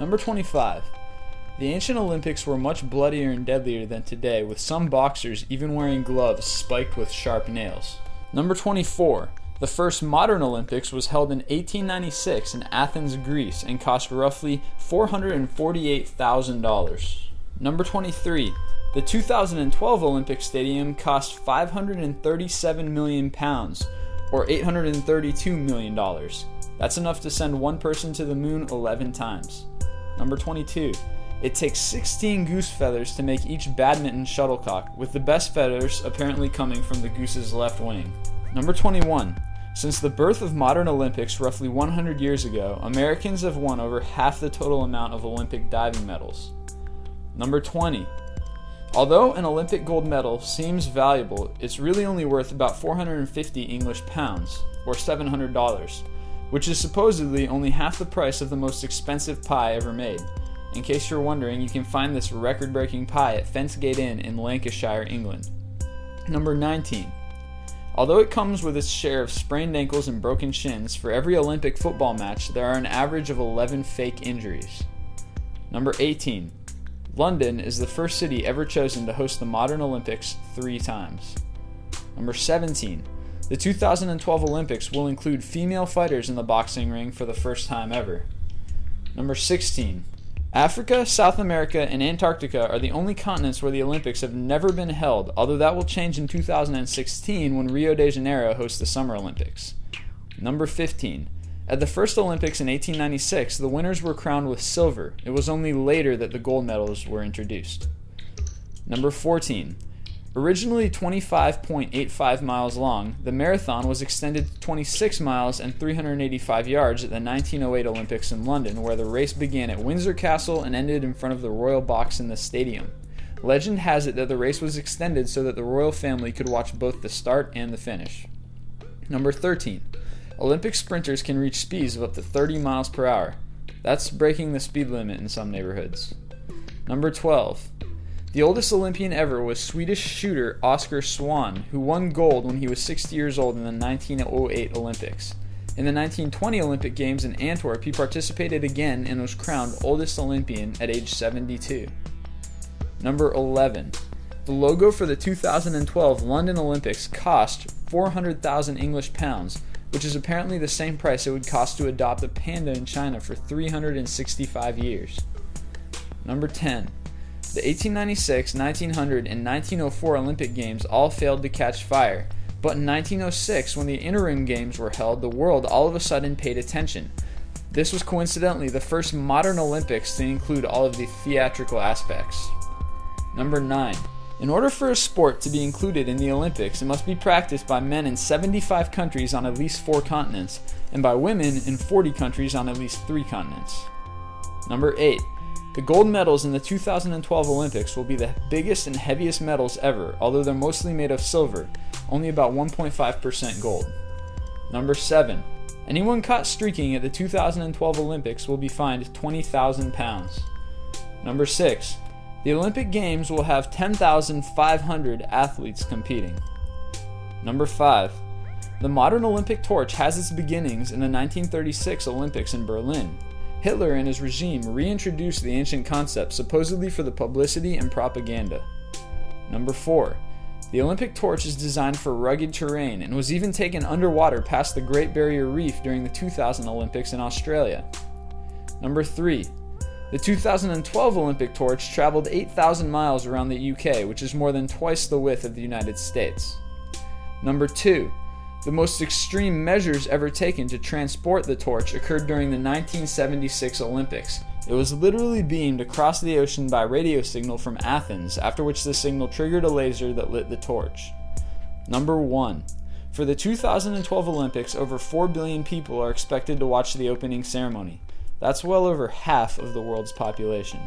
Number 25. The ancient Olympics were much bloodier and deadlier than today, with some boxers even wearing gloves spiked with sharp nails. Number 24. The first modern Olympics was held in 1896 in Athens, Greece, and cost roughly $448,000. Number 23. The 2012 Olympic Stadium cost £537 million, or $832 million. That's enough to send one person to the moon 11 times. Number 22. It takes 16 goose feathers to make each badminton shuttlecock, with the best feathers apparently coming from the goose's left wing. Number 21. Since the birth of modern Olympics roughly 100 years ago, Americans have won over half the total amount of Olympic diving medals. Number 20. Although an Olympic gold medal seems valuable, it's really only worth about 450 English pounds, or $700, which is supposedly only half the price of the most expensive pie ever made. In case you're wondering, you can find this record-breaking pie at Fensgate Inn in Lancashire, England. Number 19. Although it comes with its share of sprained ankles and broken shins, for every Olympic football match there are an average of 11 fake injuries. Number 18. London is the first city ever chosen to host the modern Olympics 3 times. Number 17. The 2012 Olympics will include female fighters in the boxing ring for the first time ever. Number 16. Africa, South America, and Antarctica are the only continents where the Olympics have never been held, although that will change in 2016 when Rio de Janeiro hosts the Summer Olympics. Number 15. At the first Olympics in 1896, the winners were crowned with silver. It was only later that the gold medals were introduced. Number 14. Originally 25.85 miles long, the marathon was extended to 26 miles and 385 yards at the 1908 Olympics in London, where the race began at Windsor Castle and ended in front of the Royal Box in the stadium. Legend has it that the race was extended so that the royal family could watch both the start and the finish. Number 13. Olympic sprinters can reach speeds of up to 30 miles per hour. That's breaking the speed limit in some neighborhoods. Number 12. The oldest Olympian ever was Swedish shooter Oskar Swan, who won gold when he was 60 years old in the 1908 Olympics. In the 1920 Olympic Games in Antwerp, he participated again and was crowned oldest Olympian at age 72. Number 11. The logo for the 2012 London Olympics cost 400,000 English pounds, which is apparently the same price it would cost to adopt a panda in China for 365 years. Number 10. The 1896, 1900, and 1904 Olympic Games all failed to catch fire, but in 1906, when the interim games were held, the world all of a sudden paid attention. This was coincidentally the first modern Olympics to include all of the theatrical aspects. Number 9. In order for a sport to be included in the Olympics, it must be practiced by men in 75 countries on at least 4 continents, and by women in 40 countries on at least 3 continents. Number 8. The gold medals in the 2012 Olympics will be the biggest and heaviest medals ever, although they're mostly made of silver, only about 1.5% gold. Number 7. Anyone caught streaking at the 2012 Olympics will be fined 20,000 pounds. Number 6. The Olympic Games will have 10,500 athletes competing. Number 5. The modern Olympic torch has its beginnings in the 1936 Olympics in Berlin. Hitler and his regime reintroduced the ancient concept supposedly for the publicity and propaganda. Number 4. The Olympic torch is designed for rugged terrain and was even taken underwater past the Great Barrier Reef during the 2000 Olympics in Australia. Number 3. The 2012 Olympic torch traveled 8,000 miles around the UK, which is more than twice the width of the United States. Number 2. The most extreme measures ever taken to transport the torch occurred during the 1976 Olympics. It was literally beamed across the ocean by radio signal from Athens, after which the signal triggered a laser that lit the torch. Number 1. For the 2012 Olympics, over 4 billion people are expected to watch the opening ceremony. That's well over half of the world's population.